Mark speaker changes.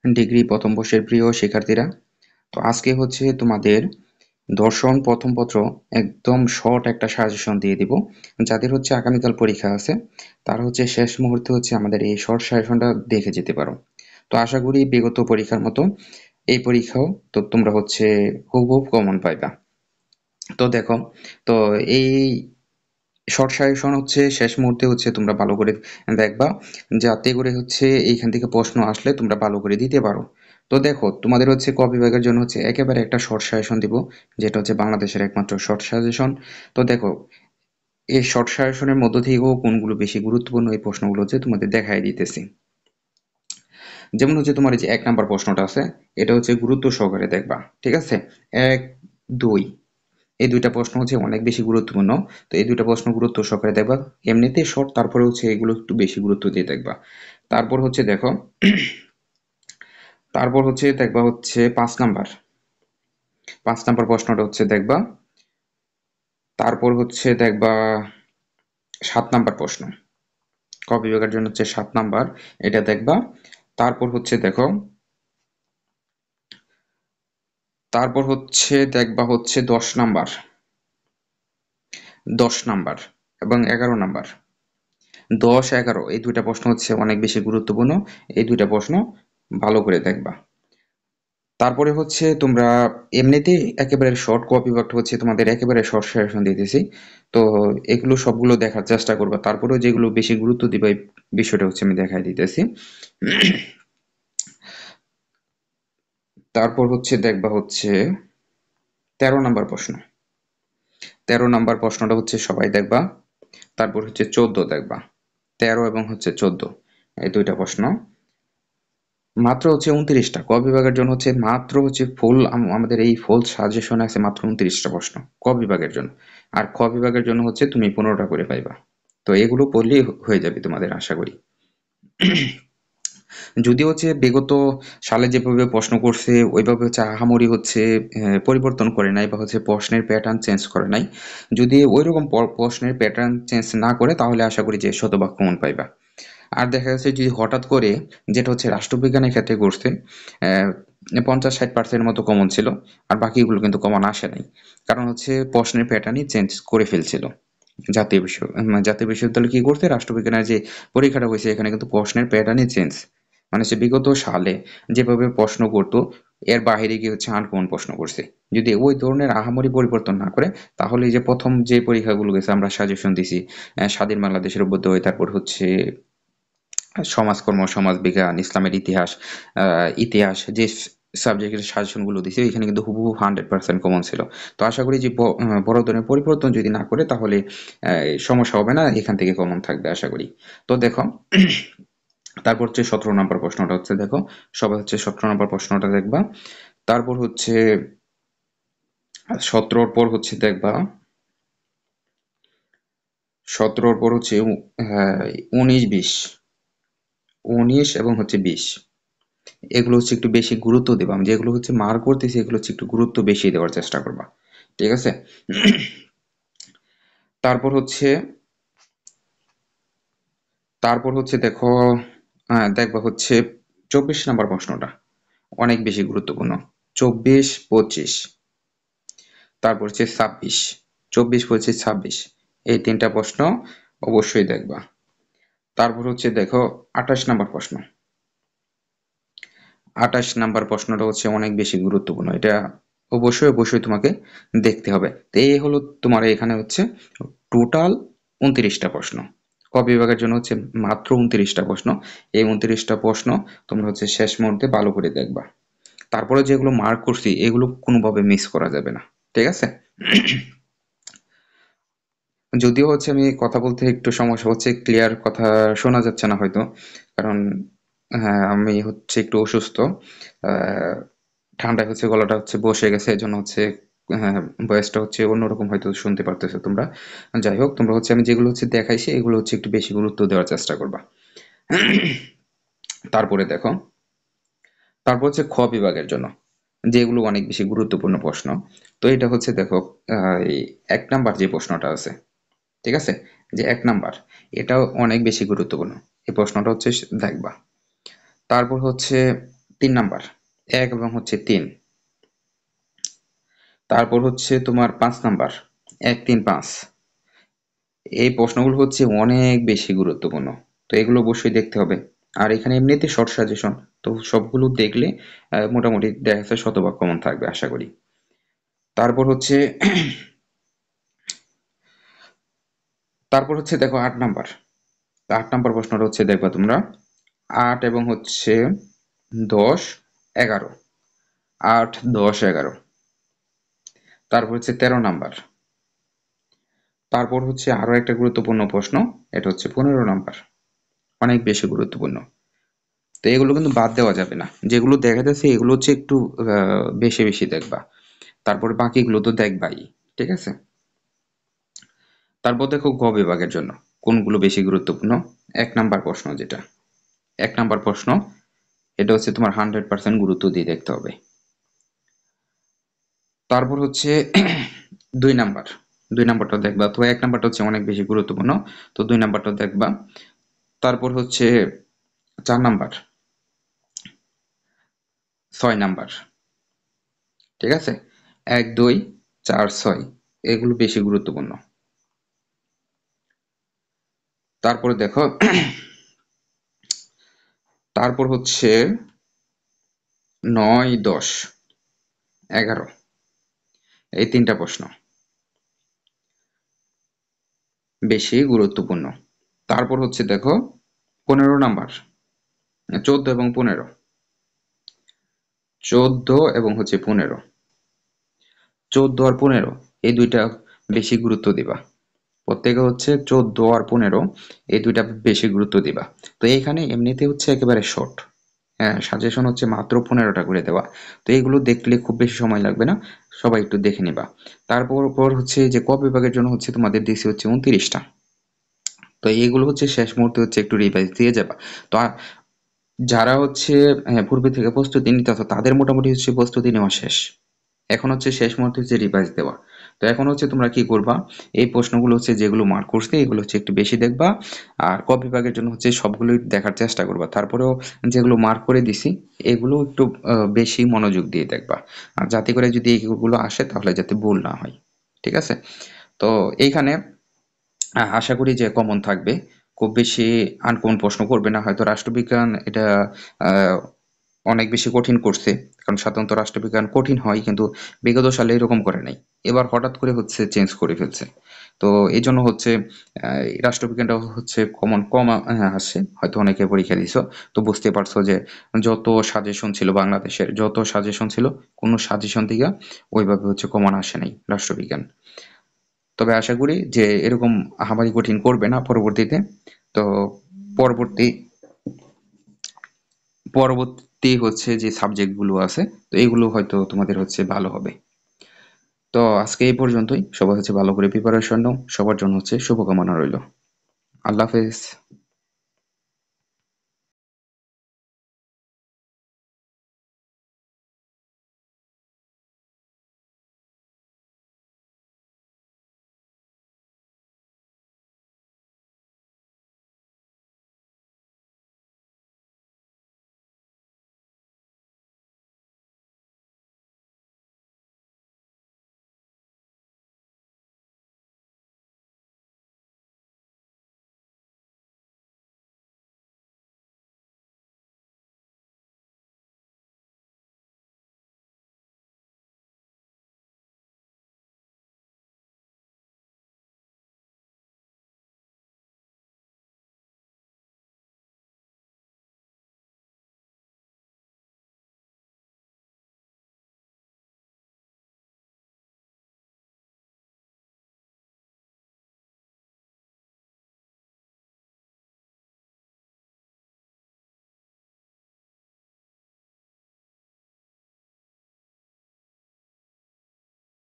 Speaker 1: Degree প্রথম বর্ষের প্রিয় শিক্ষার্থীরা, তো আজকে হচ্ছে তোমাদের দর্শন প্রথম পত্র একদম শর্ট একটা সাজেশন দিয়ে দিব। যাদের হচ্ছে আগামীকাল পরীক্ষা আছে তারা হচ্ছে শেষ মুহূর্তে হচ্ছে আমাদের এই শর্ট সাজেশনটা দেখে যেতে পারো। তো আশা করি বিগত পরীক্ষার মতো এই পরীক্ষাও তো তোমরা হচ্ছে হুবহুব কমন পাইবা। তো দেখো, তো এই শর্ট সাজেশন হচ্ছে শেষ মুহূর্তে হচ্ছে তোমরা ভালো করে দেখবা, যাতে করে হচ্ছে এইখান থেকে প্রশ্ন আসলে তোমরা ভালো করে দিতে পারো। তো দেখো, তোমাদের হচ্ছে ক বিভাগের জন্য হচ্ছে একেবারে একটা শর্ট সাজেশন দিব, যেটা হচ্ছে বাংলাদেশের একমাত্র শর্ট সাজেশন। তো দেখো, এই শর্ট সাজেশনের মধ্য থেকেও কোনগুলো বেশি গুরুত্বপূর্ণ এই প্রশ্নগুলো হচ্ছে তোমাদের দেখাই দিতেছি। যেমন হচ্ছে তোমার এই যে ১ নাম্বার প্রশ্নটা আছে, এটা হচ্ছে গুরুত্ব সহকারে দেখবা। ঠিক আছে? ১, ২ এই ২ টা প্রশ্ন হচ্ছে অনেক বেশি গুরুত্বপূর্ণ। তো এই ২ টা প্রশ্ন গুরুত্ব সহকারে দেখবা। এমনিতেই শর্ট, তারপরে হচ্ছে এগুলো একটু বেশি গুরুত্ব দিয়ে দেখবা। তারপর হচ্ছে দেখো, তারপর হচ্ছে দেখবা হচ্ছে ৫ নাম্বার। ৫ নাম্বার প্রশ্নটা হচ্ছে দেখবা। তারপর হচ্ছে দেখবা ৭ নাম্বার প্রশ্ন। ক বিভাগের জন্য হচ্ছে ৭ নাম্বার, এটা দেখবা। তারপর হচ্ছে দেখো, তারপর হচ্ছে দেখবা হচ্ছে ১০ নাম্বার, ১০ নাম্বার এবং ১১ নাম্বার। ১০, ১১ এই ২ টা প্রশ্ন হচ্ছে অনেক বেশি গুরুত্বপূর্ণ। এই ২ টা প্রশ্ন ভালো করে দেখবা। তারপরে হচ্ছে তোমরা এমনিতেই একেবারে শর্ট, ক বিভাগটা হচ্ছে তোমাদের একেবারে শর্ট সাজেশন দিতেছি। তো এগুলো সবগুলো দেখার চেষ্টা করবা। তারপরেও যেগুলো বেশি গুরুত্ব দিবা এই বিষয়টা হচ্ছে আমি দেখাই দিতেছি। তারপর হচ্ছে দেখবা হচ্ছে ১৩ নাম্বার প্রশ্ন। ১৩ নাম্বার প্রশ্নটা হচ্ছে সবাই দেখবা। তারপর হচ্ছে ১৪ দেখবা। ১৩ এবং হচ্ছে ১৪ এই ২ টা প্রশ্ন। মাত্র হচ্ছে ২৯টা। ক বিভাগের জন্য হচ্ছে মাত্র হচ্ছে ফুল আমাদের এই ফুল সাজেশনে আছে মাত্র ২৯টা প্রশ্ন ক বিভাগের জন্য। আর খ বিভাগের জন্য হচ্ছে তুমি ১৫টা করে পাইবা। তো এগুলো পড়লেই হয়ে যাবে তোমাদের, আশা করি। যদিও হচ্ছে বিগত সালে যেভাবে প্রশ্ন করছে ওইভাবে হচ্ছে আহামরি হচ্ছে পরিবর্তন করে নাই, বা হচ্ছে প্রশ্নের প্যাটার্ন চেঞ্জ করে নাই। যদি ওইরকম প্রশ্নের প্যাটার্ন চেঞ্জ না করে তাহলে আশা করি যে শতভাগ কমন পাইবা। আর দেখা যাচ্ছে যদি হঠাৎ করে, যেটা হচ্ছে রাষ্ট্রবিজ্ঞানের ক্ষেত্রে করছে, ৫০-৬০% মতো কমন ছিল, আর বাকিগুলো কিন্তু কমন আসে নাই। কারণ হচ্ছে প্রশ্নের প্যাটার্নই চেঞ্জ করে ফেলছিল। জাতীয় বিশ্ববিদ্যালয় কি করছে, রাষ্ট্রবিজ্ঞানের যে পরীক্ষাটা হয়েছে এখানে কিন্তু প্রশ্নের প্যাটার্নই চেঞ্জ। মানে সে বিগত সালে যেভাবে প্রশ্ন করতো এর বাহিরে গিয়ে হচ্ছে আনকমন প্রশ্ন করছে। যদি ওই ধরনের আহামরি পরিবর্তন না করে তাহলে এই যে প্রথম যে পরীক্ষাগুলো গেছে আমরা সাজেশন দিছি, স্বাধীন বাংলাদেশের অভ্যুদয়, তারপর হচ্ছে সমাজকর্ম, সমাজবিজ্ঞান, ইসলামের ইতিহাস, ইতিহাস যে সাবজেক্টের সাজেশনগুলো দিছে এখানে কিন্তু হুবহু 100% কমন ছিল। তো আশা করি যে বড় ধরনের পরিবর্তন যদি না করে তাহলে সমস্যা হবে না, এখান থেকে কমন থাকবে আশা করি। তো দেখো, তারপর হচ্ছে ১৭ নম্বর প্রশ্নটা হচ্ছে দেখো, সবাই হচ্ছে ১৭ নম্বর প্রশ্নটা দেখবা। তারপর হচ্ছে ১৭'র পর হচ্ছে দেখবা, ১৭'র পর হচ্ছে ১৯, ২০, ১৯ এবং হচ্ছে ২০ এগুলো হচ্ছে একটু বেশি গুরুত্ব দেবা। আমি যেগুলো হচ্ছে মার্ক করতেছি এগুলো হচ্ছে একটু গুরুত্ব বেশি দেওয়ার চেষ্টা করবা। ঠিক আছে? তারপর হচ্ছে, তারপর হচ্ছে দেখো, দেখবা হচ্ছে ২৪ নাম্বার প্রশ্নটা অনেক বেশি গুরুত্বপূর্ণ। ২৪, ২৫, তারপর হচ্ছে ২৬, ২৪, ২৫, ২৬ এই ৩টা প্রশ্ন অবশ্যই দেখবা। তারপর হচ্ছে দেখো ২৮ নাম্বার প্রশ্ন। ২৮ নাম্বার প্রশ্নটা হচ্ছে অনেক বেশি গুরুত্বপূর্ণ। এটা অবশ্যই, অবশ্যই তোমাকে দেখতে হবে। তো এই হলো তোমার এখানে হচ্ছে টোটাল ২৯টা প্রশ্ন। ক বিভাগের জন্য হচ্ছে মাত্র ২৯টা প্রশ্ন। এই ২৯টা প্রশ্ন তোমরা হচ্ছে শেষ মুহূর্তে ভালো করে দেখবা। তারপরে যেগুলো মার্ক করছি এগুলো কোনোভাবে মিস করা যাবে না। ঠিক আছে? যদিও হচ্ছে আমি কথা বলতে একটু সমস্যা হচ্ছে, ক্লিয়ার কথা শোনা যাচ্ছে না হয়তো। কারণ হ্যাঁ, আমি হচ্ছে একটু অসুস্থ। আহ ঠান্ডায় হচ্ছে গলাটা হচ্ছে বসে গেছে, এজন্য হচ্ছে হ্যাঁ, ভয়েসটা হচ্ছে অন্যরকম হয়তো শুনতে পারতেছো তোমরা। যাই হোক, তোমরা হচ্ছে আমি যেগুলো হচ্ছে দেখাইছি এগুলো হচ্ছে একটু বেশি গুরুত্ব দেওয়ার চেষ্টা করবা। তারপরে দেখো, তারপর হচ্ছে খ বিভাগের জন্য যেগুলো অনেক বেশি গুরুত্বপূর্ণ প্রশ্ন। তো এটা হচ্ছে দেখো, এই ১ নাম্বার যে প্রশ্নটা আছে, ঠিক আছে? যে ১ নাম্বার, এটাও অনেক বেশি গুরুত্বপূর্ণ। এই প্রশ্নটা হচ্ছে দেখবা। তারপর হচ্ছে 3 নাম্বার, 1 এবং হচ্ছে 3। তারপর হচ্ছে তোমার 5 নাম্বার, 1 3 5। এই প্রশ্নগুলো হচ্ছে অনেক বেশি গুরুত্বপূর্ণ, তো এগুলো অবশ্যই দেখতে হবে। আর এখানে এমনিতে শর্ট সাজেশন, তো সবগুলো দেখলে মোটামুটি দেখা যাচ্ছে শতভাগ কমন থাকবে আশা করি। তারপর হচ্ছে দেখো 8 নাম্বার। 8 নাম্বার প্রশ্নটা হচ্ছে দেখবা তোমরা 8 এবং হচ্ছে 10 11, 8 10 11। তারপর হচ্ছে 13 নাম্বার। তারপর হচ্ছে আরো একটা গুরুত্বপূর্ণ প্রশ্ন, এটা হচ্ছে 15 নাম্বার, অনেক বেশি গুরুত্বপূর্ণ। তো এগুলো কিন্তু বাদ দেওয়া যাবে না, যেগুলো দেখা যাচ্ছে এগুলো হচ্ছে একটু বেশি বেশি দেখবা, তারপরে বাকিগুলো তো দেখবাই, ঠিক আছে। তারপর দেখো গ বিভাগের জন্য কোনগুলো বেশি গুরুত্বপূর্ণ। 1 নাম্বার প্রশ্ন যেটা, 1 নাম্বার প্রশ্ন, এটা হচ্ছে তোমার 100% গুরুত্ব দিয়ে দেখতে হবে। তারপর হচ্ছে 2 নাম্বার, 2 নাম্বারটা দেখবা। তো 1 নাম্বারটা হচ্ছে অনেক বেশি গুরুত্বপূর্ণ, তো 2 নাম্বারটা দেখবা। তারপর হচ্ছে 4 নাম্বার, 6 নাম্বার, ঠিক আছে। 1 2 4 6 এগুলো বেশি গুরুত্বপূর্ণ। তারপরে দেখো তারপর হচ্ছে 9 10 11, এই 3টা প্রশ্ন বেশি গুরুত্বপূর্ণ। তারপর হচ্ছে দেখো 15 নাম্বার, 14 এবং 15, 14 এবং হচ্ছে 15, 14 আর 15 এই দুইটা বেশি গুরুত্ব দিবা। প্রত্যেকে হচ্ছে 14 আর 15 এই দুইটা বেশি গুরুত্ব দিবা। তো এখানে এমনিতে হচ্ছে একেবারে শর্ট, হ্যাঁ, সাজেশন হচ্ছে মাত্র 15টা করে দেওয়া। তো এগুলো দেখলে খুব বেশি সময় লাগবে না, সবাই একটু দেখে নিবা। তারপর হচ্ছে যে ক বিভাগের জন্য হচ্ছে তোমাদের দিছি হচ্ছে 29টা। তো এইগুলো হচ্ছে শেষ মুহূর্তে হচ্ছে একটু রিভাইজ দিয়ে যাবা। তো যারা হচ্ছে পূর্বে থেকে প্রস্তুতি নিতেছো তাদের মোটামুটি হচ্ছে প্রস্তুতি নেওয়া শেষ। এখন হচ্ছে শেষ মুহূর্তে হচ্ছে রিভাইজ দেওয়া। তো এখন হচ্ছে তোমরা কি করবা, এই প্রশ্নগুলো হচ্ছে যেগুলো মার্ক করছে এগুলো হচ্ছে একটু বেশি দেখবা, আর ক বিভাগের জন্য হচ্ছে সবগুলোই দেখার চেষ্টা করবা। তারপরেও যেগুলো মার্ক করে দিছি এগুলো একটু বেশি মনোযোগ দিয়ে দেখবা, আর যাতে করে যদি এইগুলো আসে তাহলে যাতে ভুল না হয়, ঠিক আছে। তো এইখানে আশা করি যে কমন থাকবে, খুব বেশি আনকমন প্রশ্ন করবে না হয়তো। রাষ্ট্রবিজ্ঞান এটা আহ, অনেক বেশি কঠিন করছে, কারণ সাধারণত রাষ্ট্রবিজ্ঞান কঠিন হয় কিন্তু বিগত সালে এরকম করে নাই, এবার হঠাৎ করে হচ্ছে চেঞ্জ করে ফেলছে। তো এই জন্য হচ্ছে রাষ্ট্রবিজ্ঞানটা হচ্ছে কমন কম আসে, হয়তো অনেকে পরীক্ষা দিছো তো বুঝতে পারছো যে যত সাজেশন ছিল বাংলাদেশের, যত সাজেশন ছিল কোনো সাজেশন থেকে ওইভাবে হচ্ছে কমন আসে নাই রাষ্ট্রবিজ্ঞান। তবে আশা করি যে এরকম আহামরি কঠিন করবে না পরবর্তীতে। তো পরবর্তী পরবর্তী হচ্ছে যে সাবজেক্টগুলো আছে, তো এগুলো হয়তো তোমাদের হচ্ছে ভালো হবে। তো আজকে এই পর্যন্তই, সবাই হচ্ছে ভালো করে প্রিপারেশন নাও, সবার জন্য হচ্ছে শুভকামনা রইল। আল্লাহ হাফেজ।